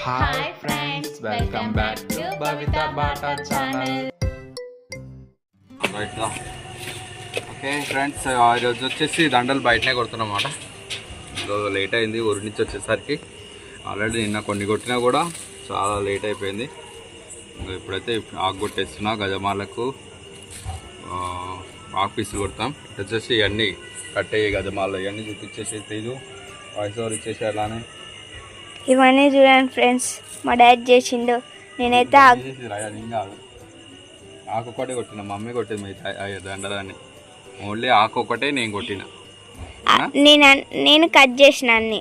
Hi friends, welcome back to Bavitha Bata channel. Okay friends, ఈరోజు వచ్చేసి దండలు బయటనే కొడుతున్నమాట. ఈరోజు లేట్ అయింది ఊరి నుంచి వచ్చేసరికి. ఆల్రెడీ నిన్న కొన్ని కొట్టినా కూడా చాలా లేట్ అయిపోయింది. ఇప్పుడైతే ఆకు కొట్టేస్తున్నా. గజమాలకు ఆకు పీసులు కొడతాం. ఇటు వచ్చేసి ఇవన్నీ కట్టే గజమాలు ఇవన్నీ చూపించేసి తీదు వాయిస్ ఓవర్ ఇచ్చేసి అలానే ఇవన్నీ చూడండి ఫ్రెండ్స్, మా డాడీ చేసిండు. నేనైతే కాదు, ఆకు ఒకటే కొట్టిన, మమ్మీ కొట్టింది మిగతా దండలన్నీ. ఓన్లీ ఆకు ఒకటే నేను కొట్టిన. నేను కట్ చేసిన అన్ని.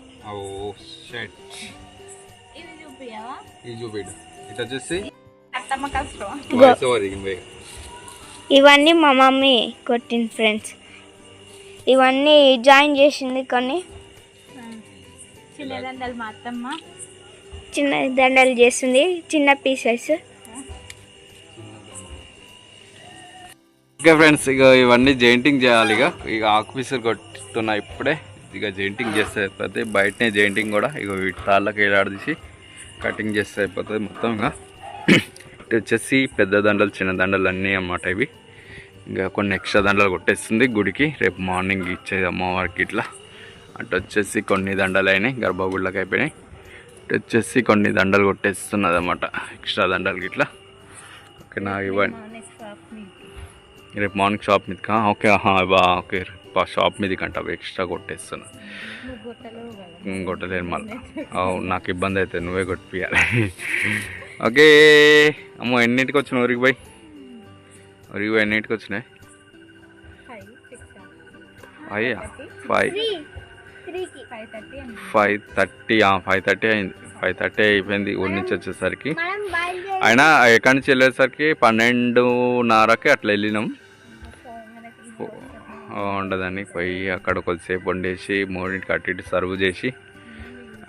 ఇది చూపిడు. ఇటు వచ్చేసి ఇవన్నీ మా మమ్మీ కొట్టింది ఫ్రెండ్స్. ఇవన్నీ జాయిన్ చేసింది కొన్ని. చిన్న దండలు మా అత్తమ్మ చిన్న దండలు చేస్తుంది, చిన్న పీసెస్. ఓకే ఫ్రెండ్స్, ఇక ఇవన్నీ జెయింటింగ్ చేయాలి. ఇక ఆకు పీసులు కొట్టున్నా ఇప్పుడే. ఇక జెయింటింగ్ చేస్తే అయిపోతుంది. బయటనే జెయింటింగ్ కూడా ఇక వీటి తాళ్ళకి ఏడాడదీసి కటింగ్ చేస్తే అయిపోతుంది మొత్తం. ఇక ఇటు వచ్చేసి పెద్ద దండలు చిన్న దండలు అన్నీ అన్నమాట ఇవి. ఇంకా కొన్ని ఎక్స్ట్రా దండలు కొట్టేస్తుంది గుడికి రేపు మార్నింగ్ ఇచ్చేది అమ్మవారికి. ఇట్లా అటు వచ్చేసి కొన్ని దండలు అయినాయి, గర్భగుళ్ళకి అయిపోయినాయి. ఇటు వచ్చేసి కొన్ని దండలు కొట్టేస్తున్నది అన్నమాట, ఎక్స్ట్రా దండలకి ఇట్లా. ఓకే, నాకు ఇవ్వండి రేపు మార్నింగ్ షాప్ మీదకి. ఓకే ఓకే, షాప్ మీదకి అంట ఎక్స్ట్రా కొట్టేస్తున్నా. కొట్టలేను మళ్ళీ, నాకు ఇబ్బంది అవుతుంది, నువ్వే కొట్టియాలి. ఓకే అమ్మో, ఎన్నింటికి వచ్చినావు ఊరికి పోయి? ఊరికి పోయి ఎన్నింటికి వచ్చినాయి? అయ్యా 5:30 అయింది. 5:30 అయిపోయింది ఊరి నుంచి వచ్చేసరికి. అయినా ఎక్కడి నుంచి వెళ్ళేసరికి 12:30కి అట్లా వెళ్ళినాం. ఉండదని పోయి అక్కడ కొద్దిసేపు వండేసి 3ంటికి అటు ఇటు సర్వ్ చేసి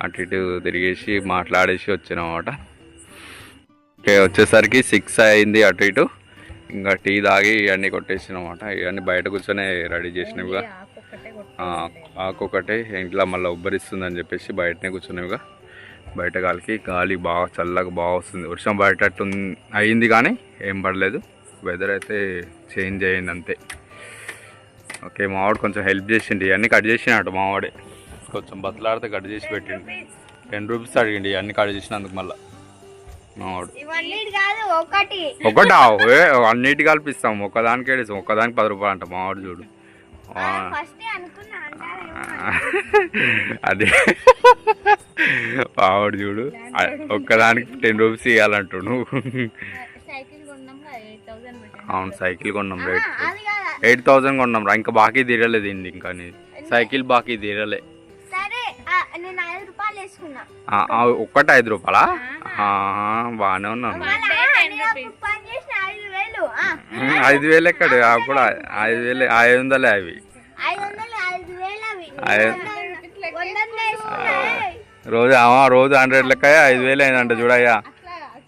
అటు ఇటు తిరిగేసి మాట్లాడేసి వచ్చినామన్నమాట. ఓకే, వచ్చేసరికి 6 అయింది అటు ఇటు. ఇంకా టీ తాగి ఇవన్నీ కొట్టేసినమాట. ఇవన్నీ బయట కూర్చొని రెడీ చేసినవిగా. ఆకొకటే ఇంట్లో మళ్ళీ ఉబ్బరిస్తుందని చెప్పేసి బయటనే కూర్చునేవిగా. బయట గాలి బాగా చల్లగా బాగా వస్తుంది. వర్షం పడేటట్టు అయింది కానీ ఏం పడలేదు. వెదర్ అయితే చేంజ్ అయ్యింది అంతే. ఓకే, మావాడు కొంచెం హెల్ప్ చేసిండు. ఇవన్నీ కట్ చేసినట్టు మావాడే కొంచెం బతలాడితే కట్ చేసి పెట్టిండు. 10 రూపీస్ అడిగిండు ఇవన్నీ కట్ చేసినందుకు. మళ్ళీ మావాడు ఒకటా అన్నిటి కల్పిస్తాం, ఒక్కదానికి ఏడిస్తాం. ఒక్కదానికి 10 రూపాయలు అంట మావాడు. చూడు అదే మావాడు చూడు, ఒక్కదానికి 10 రూపీస్ ఇవ్వాలంటు నువ్వు. అవును, సైకిల్ కొన్నాం, రేట్ 8,000 కొన్నాం రా. ఇంకా బాకీ తీరలేదు ఇండి, ఇంకా సైకిల్ బాకీ తీరలే. ఒక్కటి 5 రూపాయలా? బాగానే ఉన్నాను. 5,000 ఎక్కడ? అప్పుడు 5,000 500 అవి. రోజు 100 లెక్క 5,000 అయినంట చూడయ్యా.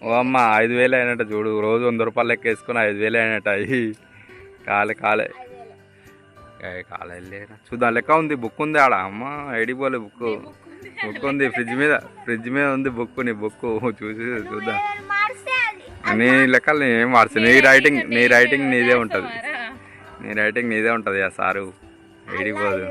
ఓ అమ్మ, 5,000 అయినట్ట చూడు. రోజు 100 రూపాయలు లెక్క వేసుకుని 5,000 అయినట్ట. అవి కాలే చూద్దాం. లెక్క ఉంది, బుక్ ఉంది ఆడ. అమ్మ ఎడిపోలే, బుక్ ఉంది ఫ్రిడ్జ్ మీద ఉంది బుక్. నీ బుక్ చూసి చూద్దాం. నీ లెక్కలు ఏం మార్చు. నీ రైటింగ్ నీదే ఉంటుంది. సారు ఏడిపోదు.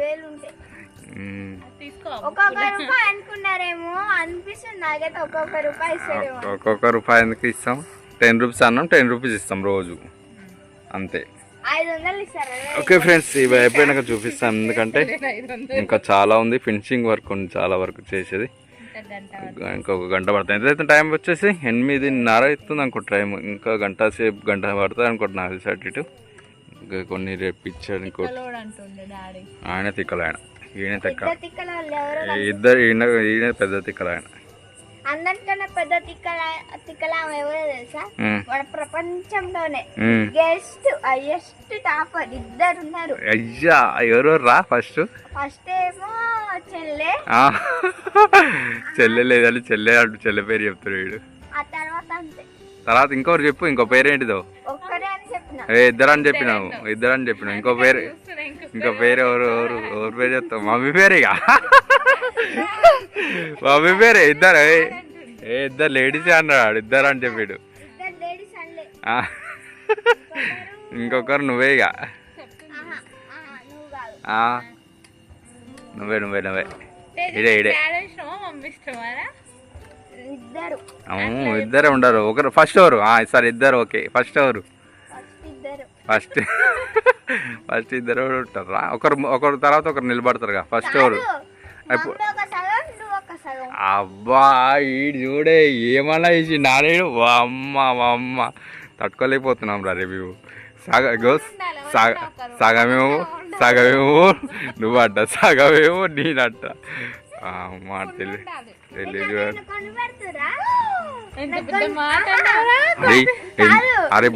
ఒక్కొక్క రూపాయి ఎందుకు ఇస్తాం? 10 రూపీస్ అన్నాం, 10 రూపీస్ ఇస్తాం రోజు అంతే. ఓకే ఫ్రెండ్స్, ఇవి అయిపోయినాక చూపిస్తాం. ఎందుకంటే ఇంకా చాలా ఉంది, ఫినిషింగ్ వర్క్ ఉంది, చాలా వరకు చేసేది. ఇంకొక గంట పడుతుంది. ఎంతైతే టైం వచ్చేసి 8:30 అవుతుంది అనుకుంటా టైం. ఇంకా గంట పడుతుంది అనుకుంటున్నా అది సైడ్ ఇటు. ఇంకా కొన్ని రేపు ఇచ్చాడు ఇంకోటి. ఆయన తిక్కలు, ఈయన ఇద్దరు. ఈయన పెద్ద తిక్కలు. ఆయన అందరికన్నా పెద్ద తిక్కలా ఎవరో తెలుసా? మన ప్రపంచంలోనే హైయెస్ట్ టాపర్ ఇద్దరు ఉన్నారు. అయ్యా, ఎవరు రా? ఫస్ట్ ఏమో చెల్లె లేదని చెల్లె పేరు చెప్తాడు వీడు. ఆ తర్వాత అంతే. తర్వాత ఇంకోరు చెప్పు, ఇంకో పేరేంటిదో? ఇద్దరు అని చెప్పినావు. ఇంకో పేరు ఎవరు పేరు చెప్తావు? మమ్మీ పేరు. ఇక మమ్మీ పేరు ఇద్దరు. ఇద్దరు లేడీసే అన్నాడు, ఇద్దరు అని చెప్పాడు. ఇంకొకరు నువ్వే ఇక. నువ్వే నువ్వే నువ్వే ఇడే ఇడే. ఇద్దరే ఉండరు. ఒకరు ఫస్ట్ ఎవరు? సరే ఇద్దరు ఓకే. ఫస్ట్ ఎవరు? ఫస్ట్ ఫస్ట్ ఇద్దరు ఉంటారా? ఒకరు తర్వాత ఒకరు నిలబడతారుగా. ఫస్ట్ ఎవరు? అబ్బా ఈడు చూడే ఏమన్నా వేసి నానేడు. అమ్మ తట్టుకోలేకపోతున్నాం రా రివ్యూ. సగమేమో నువ్వు అడ్డ, సగమేమో నేనట్ట. మా తెలియదు. అరే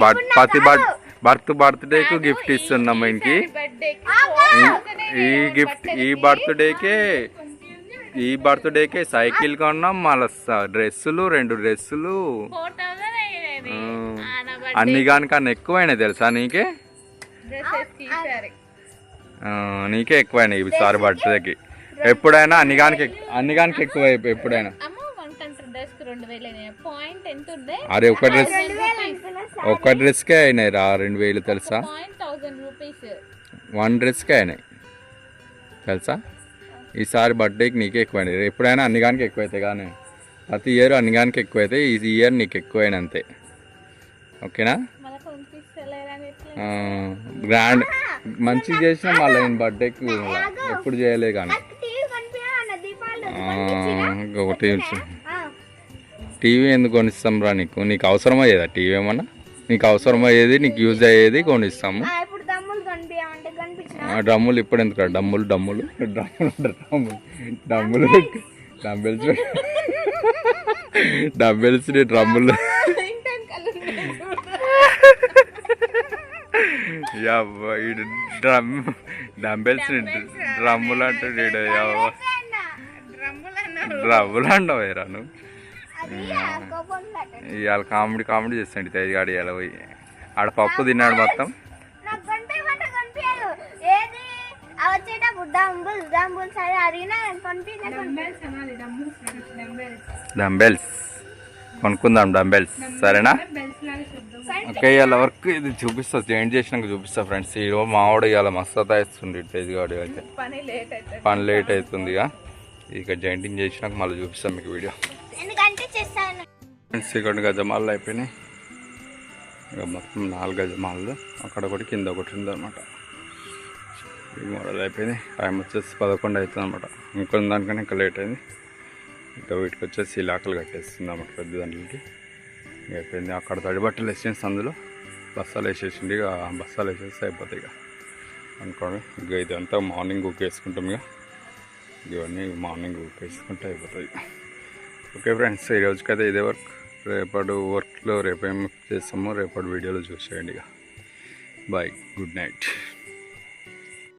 బర్త్డేకు గిఫ్ట్ ఇస్తున్నాం ఇంకి. ఈ బర్త్డేకే సైకిల్ కొన్నాం, మళ్ళీ డ్రెస్సులు 2 డ్రెస్సులు అన్ని కన్నా ఎక్కువైనాయి తెలుసా నీకే? నీకే ఎక్కువైనాయి ఈసారి బర్త్డేకి. ఎప్పుడైనా అన్నిగానికి ఎక్కువ ఎప్పుడైనా. అరే ఒక డ్రెస్కే అయినాయి రా 2000 తెలుసా? 1 డ్రెస్కే అయినాయి తెలుసా? ఈసారి బర్త్డేకి నీకే ఎక్కువైనాయి. ఎప్పుడైనా అన్నిగానికి ఎక్కువైతాయి కానీ ప్రతి ఇయర్ అన్నిగానికి ఎక్కువైతాయి. ఈ ఇయర్ నీకు ఎక్కువైనా అంతే. ఓకేనా? గ్రాండ్ మంచిగా చేసినా మళ్ళీ నేను బర్త్డేకి ఎప్పుడు చేయలే కానీ. ఇంకొకటి టీవీ ఎందుకు కొనిస్తాం రా నీకు? నీకు అవసరమయ్యేదా టీవీ? ఏమన్నా నీకు అవసరమయ్యేది, నీకు యూజ్ అయ్యేది కొనిస్తాము. డ్రమ్ములు ఇప్పుడు ఎందుకు? డంబుల్స్ డ్రమ్ములు డంబెల్స్ డ్రమ్ములు అంటే డ్రమ్ములు అంటావేరా నువ్వు? ఇవాళ కామెడీ చేస్తాండి తేజగాడు. ఇలా పోయి ఆడ పప్పు తిన్నాడు మొత్తం. డంబెల్స్ కొనుక్కుందాం, డంబెల్స్ సరేనా? ఓకే ఇవాళ వర్క్ ఇది చూపిస్తా, జాయింట్ చేసినాక చూపిస్తా ఫ్రెండ్స్. ఈరోజు మావాడు ఇవాళ మస్తు తాయిస్తుంది తేజగాడు. అయితే పని లేట్ అవుతుంది ఇక జాయింటింగ్ చేసినాక మళ్ళీ చూపిస్తాం మీకు వీడియో. ఫ్రెండ్స్ ఇక్కడ గజమాలు అయిపోయినాయి. ఇక మొత్తం 4 గజమాలు, అక్కడ ఒకటి కింద ఒకటి ఉందన్నమాట. ఈ మోడల్ అయిపోయింది. టైం వచ్చేసి 11 అవుతుంది అనమాట. ఇంకొన్ని దానికన్నా ఇంకా లేట్ అయింది. ఇంకా వీటికి వచ్చేసి ఇలాకలు కట్టేస్తుంది అన్నమాట పెద్ద దాంట్లోకి. అయిపోయింది. అక్కడ తడి బట్టలు వేసేసి అందులో బస్తాలు వేసేసిండి. ఇక బస్తాలు వేసేసి అయిపోతాయి ఇక అనుకోండి. ఇక ఇదంతా మార్నింగ్ కుక్ వేసుకుంటాం. ఇవన్నీ మార్నింగ్ కుక్ వేసుకుంటే అయిపోతాయి. ఓకే ఫ్రెండ్స్, ఈ రోజుకైతే ఇదే వర్క్. రేపటి వర్క్లో రేపేం చేస్తామో రేపటి వీడియోలో చూసేయండి. ఇక బాయ్, గుడ్ నైట్.